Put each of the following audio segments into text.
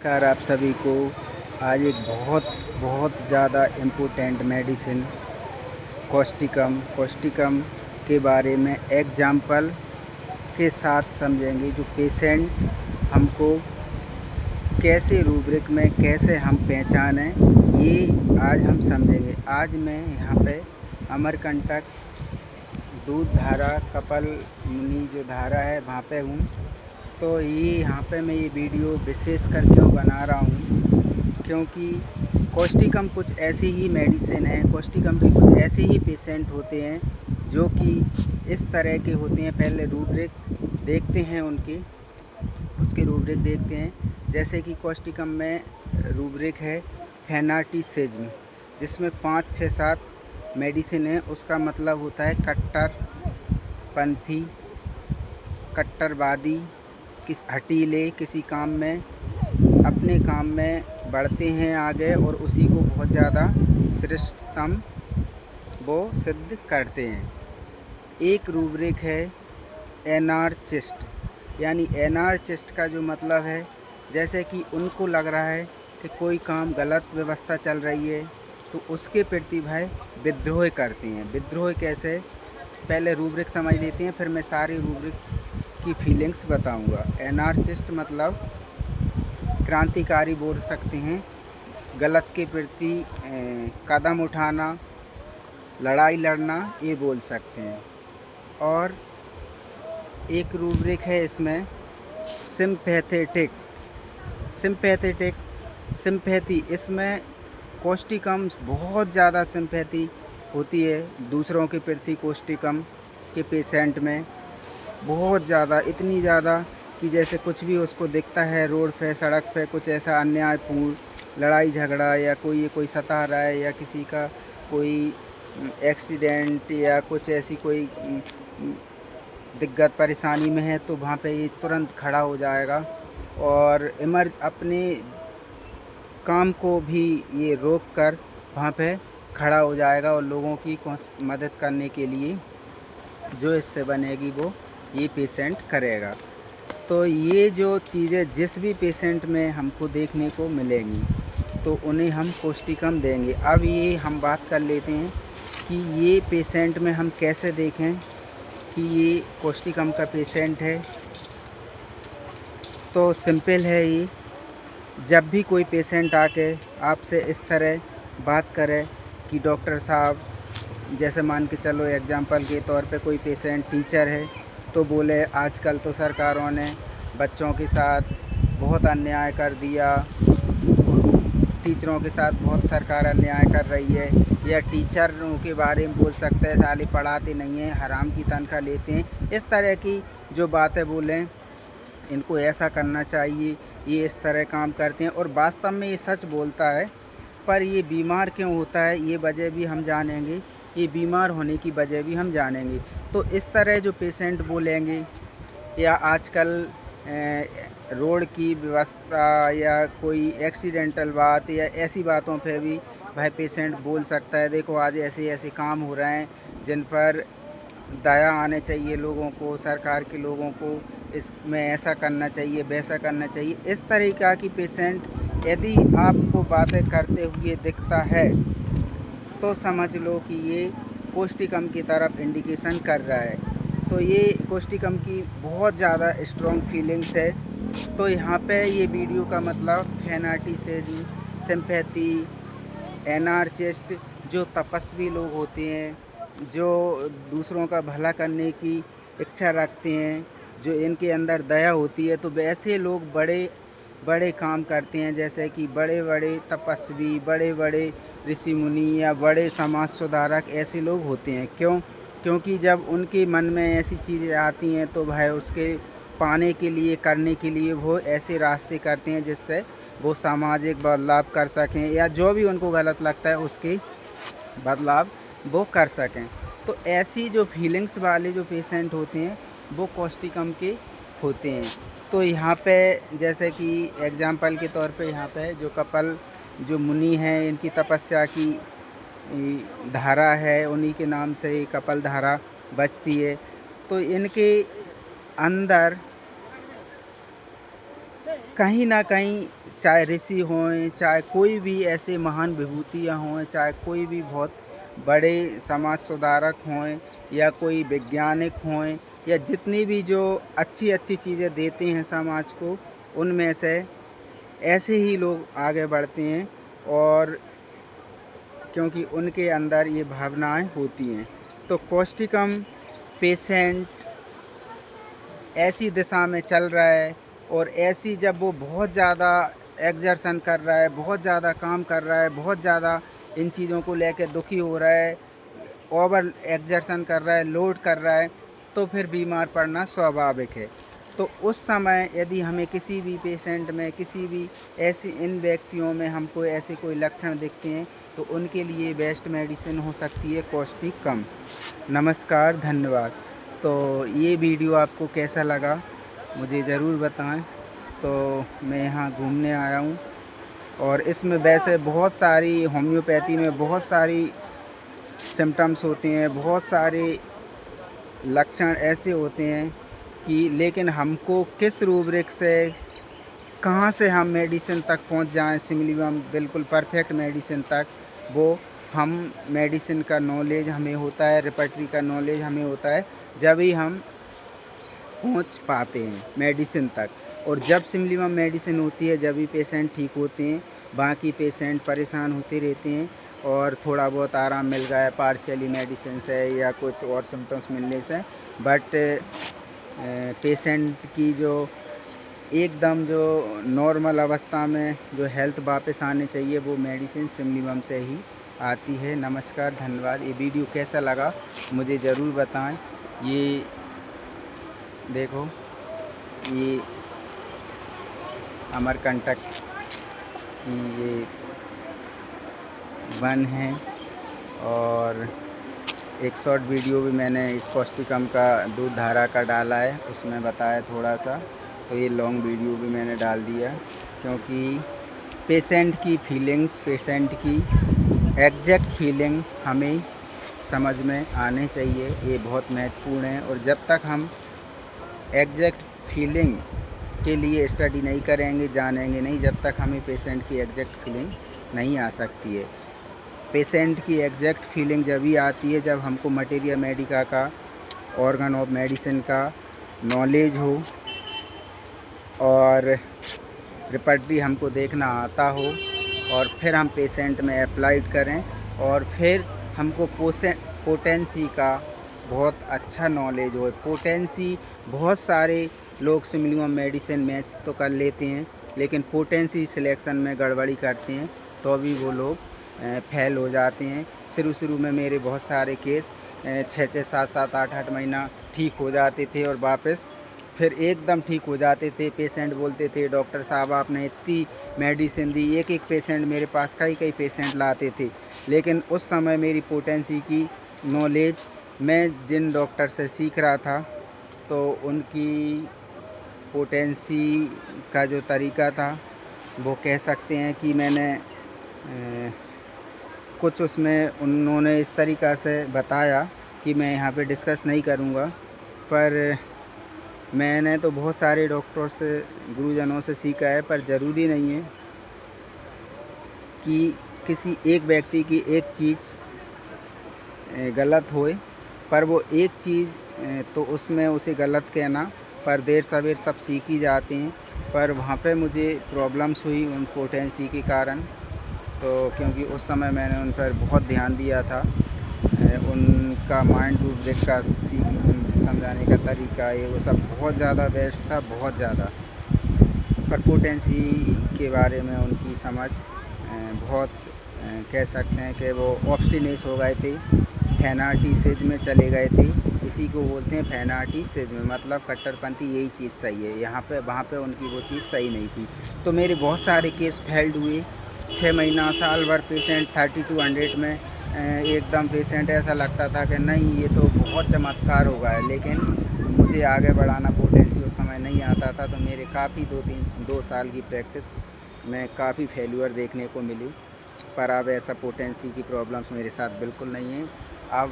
नमस्कार आप सभी को। आज एक बहुत बहुत ज़्यादा इम्पोर्टेंट मेडिसिन कॉस्टिकम के बारे में एग्जाम्पल के साथ समझेंगे। जो पेशेंट हमको कैसे रूब्रिक में कैसे हम पहचानें, ये आज हम समझेंगे। आज मैं यहाँ पे अमरकंटक दूध धारा कपल मुनि जो धारा है वहाँ पे हूँ। तो ये यहाँ पे मैं ये वीडियो विशेष कर क्यों बना रहा हूँ, क्योंकि कॉस्टिकम कुछ ऐसी ही मेडिसिन है, कॉस्टिकम के कुछ ऐसे ही पेशेंट होते हैं जो कि इस तरह के होते हैं। पहले रूब्रिक देखते हैं उसके रूब्रिक देखते हैं। जैसे कि कॉस्टिकम में रूब्रिक है फेनाटिसिज्म, जिसमें 5, 6, 7 मेडिसिन है। उसका मतलब होता है कट्टरपंथी, कट्टरवादी, हटीले किसी काम में अपने काम में बढ़ते हैं आगे और उसी को बहुत ज़्यादा श्रेष्ठतम वो सिद्ध करते हैं। एक रूब्रिक है एनार्चिस्ट, यानी एनार्चिस्ट का जो मतलब है, जैसे कि उनको लग रहा है कि कोई काम गलत व्यवस्था चल रही है तो उसके प्रति भाई विद्रोह करते हैं। विद्रोह कैसे, पहले रूब्रिक समझ लेते हैं, फिर मैं सारी रूब्रिक की फीलिंग्स बताऊंगा। एनार्चिस्ट मतलब क्रांतिकारी बोल सकते हैं, गलत के प्रति कदम उठाना, लड़ाई लड़ना, ये बोल सकते हैं। और एक रूब्रिक है इसमें सिम्पैथी। इसमें कॉस्टिकम बहुत ज़्यादा सिम्पैथी होती है दूसरों के प्रति। कॉस्टिकम के पेशेंट में बहुत ज़्यादा, इतनी ज़्यादा कि जैसे कुछ भी उसको दिखता है रोड पे, सड़क पे, कुछ ऐसा अन्यायपूर्ण लड़ाई झगड़ा या कोई सता रहा है या किसी का कोई एक्सीडेंट या कुछ ऐसी कोई दिक्कत परेशानी में है, तो वहाँ पे ये तुरंत खड़ा हो जाएगा और अपने काम को भी ये रोक कर वहाँ पे खड़ा हो जाएगा और लोगों की मदद करने के लिए जो इससे बनेगी वो ये पेशेंट करेगा। तो ये जो चीज़ें जिस भी पेशेंट में हमको देखने को मिलेंगी तो उन्हें हम कॉस्टिकम देंगे। अब ये हम बात कर लेते हैं कि ये पेशेंट में हम कैसे देखें कि ये कॉस्टिकम का पेशेंट है। तो सिंपल है ये, जब भी कोई पेशेंट आके आपसे इस तरह बात करे कि डॉक्टर साहब, जैसे मान के चलो एग्जांपल के तौर पे कोई पेशेंट टीचर है तो बोले आजकल तो सरकारों ने बच्चों के साथ बहुत अन्याय कर दिया, टीचरों के साथ बहुत सरकार अन्याय कर रही है, या टीचरों के बारे में बोल सकते हैं साले पढ़ाते नहीं हैं, हराम की तनख्वाह लेते हैं। इस तरह की जो बातें बोलें, इनको ऐसा करना चाहिए, ये इस तरह काम करते हैं और वास्तव में ये सच बोलता है। पर ये बीमार क्यों होता है ये वजह भी हम जानेंगे, ये बीमार होने की वजह भी हम जानेंगे। तो इस तरह जो पेशेंट बोलेंगे, या आजकल रोड की व्यवस्था या कोई एक्सीडेंटल बात या ऐसी बातों पे भी भाई पेशेंट बोल सकता है, देखो आज ऐसे ऐसे काम हो रहे हैं जिन पर दया आने चाहिए लोगों को, सरकार के लोगों को इसमें ऐसा करना चाहिए, वैसा करना चाहिए। इस तरीक़ा की पेशेंट यदि आपको बातें करते हुए दिखता है तो समझ लो कि ये कॉस्टिकम की तरफ इंडिकेशन कर रहा है। तो ये कॉस्टिकम की बहुत ज़्यादा स्ट्रॉन्ग फीलिंग्स है। तो यहाँ पे ये वीडियो का मतलब फेनाटिसिज्म, सिंपैथी, एनार्चिस्ट, जो तपस्वी लोग होते हैं, जो दूसरों का भला करने की इच्छा रखते हैं, जो इनके अंदर दया होती है, तो वैसे लोग बड़े बड़े काम करते हैं। जैसे कि बड़े बड़े तपस्वी, बड़े बड़े ऋषि मुनि या बड़े समाज सुधारक ऐसे लोग होते हैं। क्योंकि जब उनके मन में ऐसी चीज़ें आती हैं तो भाई उसके पाने के लिए, करने के लिए वो ऐसे रास्ते करते हैं जिससे वो सामाजिक बदलाव कर सकें, या जो भी उनको गलत लगता है उसके बदलाव वो कर सकें। तो ऐसी जो फीलिंग्स वाले जो पेशेंट होते हैं वो कॉस्टिकम के होते हैं। तो यहाँ पे जैसे कि एग्जाम्पल के तौर पे यहाँ पे जो कपल जो मुनि हैं, इनकी तपस्या की धारा है, उन्हीं के नाम से कपल धारा बजती है। तो इनके अंदर कहीं ना कहीं चाहे ऋषि हों, चाहे कोई भी ऐसे महान विभूतियाँ हों, चाहे कोई भी बहुत बड़े समाज सुधारक हों या कोई वैज्ञानिक हों, या जितनी भी जो अच्छी अच्छी चीज़ें देते हैं समाज को, उनमें से ऐसे ही लोग आगे बढ़ते हैं, और क्योंकि उनके अंदर ये भावनाएं होती हैं। तो कॉस्टिकम पेशेंट ऐसी दिशा में चल रहा है, और ऐसी जब वो बहुत ज़्यादा एक्सर्शन कर रहा है, बहुत ज़्यादा काम कर रहा है, बहुत ज़्यादा इन चीज़ों को लेकर दुखी हो रहा है, ओवर एक्सर्शन कर रहा है, लोड कर रहा है, तो फिर बीमार पड़ना स्वाभाविक है। तो उस समय यदि हमें किसी भी पेशेंट में, किसी भी ऐसी इन व्यक्तियों में हमको ऐसे कोई लक्षण दिखते हैं, तो उनके लिए बेस्ट मेडिसिन हो सकती है कॉस्टिकम। नमस्कार, धन्यवाद। तो ये वीडियो आपको कैसा लगा मुझे ज़रूर बताएं। तो मैं यहाँ घूमने आया हूँ, और इसमें वैसे बहुत सारी होम्योपैथी में बहुत सारी सिम्टम्स होते हैं, बहुत सारे लक्षण ऐसे होते हैं कि, लेकिन हमको किस रूब्रिक से कहाँ से हम मेडिसिन तक पहुँच जाएं, सिमिलीवम बिल्कुल परफेक्ट मेडिसिन तक, वो हम मेडिसिन का नॉलेज हमें होता है, रेपर्टरी का नॉलेज हमें होता है, जब ही हम पहुँच पाते हैं मेडिसिन तक। और जब सिमिलीवम मेडिसिन होती है, जब ही पेशेंट ठीक होते हैं, बाकी पेशेंट परेशान होते रहते हैं, और थोड़ा बहुत आराम मिल गया है पार्शियली मेडिसिन से या कुछ और सिम्टम्स मिलने से, बट पेशेंट की जो एकदम जो नॉर्मल अवस्था में जो हेल्थ वापस आने चाहिए, वो मेडिसिन सिमिलीवम से ही आती है। नमस्कार, धन्यवाद। ये वीडियो कैसा लगा मुझे ज़रूर बताएं। ये देखो, ये अमरकंटक की ये वन है, और एक शॉर्ट वीडियो भी मैंने इस कॉस्टिकम का दूध धारा का डाला है, उसमें बताया थोड़ा सा। तो ये लॉन्ग वीडियो भी मैंने डाल दिया, क्योंकि पेशेंट की फीलिंग्स, पेशेंट की एग्जैक्ट फीलिंग हमें समझ में आने चाहिए, ये बहुत महत्वपूर्ण है। और जब तक हम एग्जैक्ट फीलिंग के लिए स्टडी नहीं करेंगे, जानेंगे नहीं, जब तक हमें पेशेंट की एग्जैक्ट फीलिंग नहीं आ सकती है। पेशेंट की एग्जैक्ट फीलिंग जब ही आती है जब हमको मटेरिया मेडिका का, ऑर्गन ऑफ मेडिसिन का नॉलेज हो, और रेपर्टरी हमको देखना आता हो, और फिर हम पेशेंट में अप्लाइड करें, और फिर हमको पोटेंसी का बहुत अच्छा नॉलेज हो। पोटेंसी बहुत सारे लोग सिमिलीवम मेडिसिन मैच तो कर लेते हैं, लेकिन पोटेंसी सिलेक्शन में गड़बड़ी करते हैं, तो भी वो लोग फेल हो जाते हैं। शुरू में मेरे बहुत सारे केस 6-6, 7-7, 8-8 महीना ठीक हो जाते थे, और वापस फिर एकदम ठीक हो जाते थे। पेशेंट बोलते थे, डॉक्टर साहब आपने इतनी मेडिसिन दी, एक पेशेंट मेरे पास कई पेशेंट लाते थे, लेकिन उस समय मेरी पोटेंसी की नॉलेज मैं जिन डॉक्टर से सीख रहा था, तो उनकी पोटेंसी का जो तरीका था, वो कह सकते हैं कि मैंने कुछ उसमें उन्होंने इस तरीक़ा से बताया कि मैं यहाँ पे डिस्कस नहीं करूँगा, पर मैंने तो बहुत सारे डॉक्टर से, गुरुजनों से सीखा है, पर ज़रूरी नहीं है कि किसी एक व्यक्ति की एक चीज़ गलत होए, पर वो एक चीज़ तो उसमें उसे गलत कहना, पर देर सवेर सब सीख ही जाते हैं। पर वहाँ पे मुझे प्रॉब्लम्स हुई उन पोटेंसी के कारण, तो क्योंकि उस समय मैंने उन पर बहुत ध्यान दिया था, उनका माइंड रूब्रिक का समझाने का तरीका, ये वो सब बहुत ज़्यादा बेस्ट था, बहुत ज़्यादा। पर पोटेंसी के बारे में उनकी समझ बहुत कह सकते हैं कि वो ऑब्स्टिनेस हो गए थे, फैनाटिसिज्म में चले गए थे। इसी को बोलते हैं फैनाटिसिज्म, मतलब कट्टरपंथी, यही चीज़ सही है। यहाँ पे वहाँ पे उनकी वो चीज़ सही नहीं थी। तो मेरे बहुत सारे केस फेल्ड हुए, 6 महीना, साल भर पेशेंट 30 to 100 में एकदम पेशेंट ऐसा लगता था कि नहीं ये तो बहुत चमत्कार होगा है, लेकिन मुझे आगे बढ़ाना पोटेंसी उस समय नहीं आता था। तो मेरे काफ़ी 2 साल की प्रैक्टिस में काफ़ी फेल्यूर देखने को मिली, पर अब ऐसा पोटेंसी की प्रॉब्लम्स मेरे साथ बिल्कुल नहीं है। अब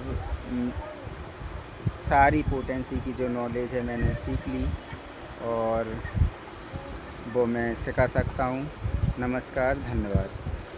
सारी पोटेंसी की जो नॉलेज है मैंने सीख ली, और वो मैं सिखा सकता हूँ। नमस्कार, धन्यवाद।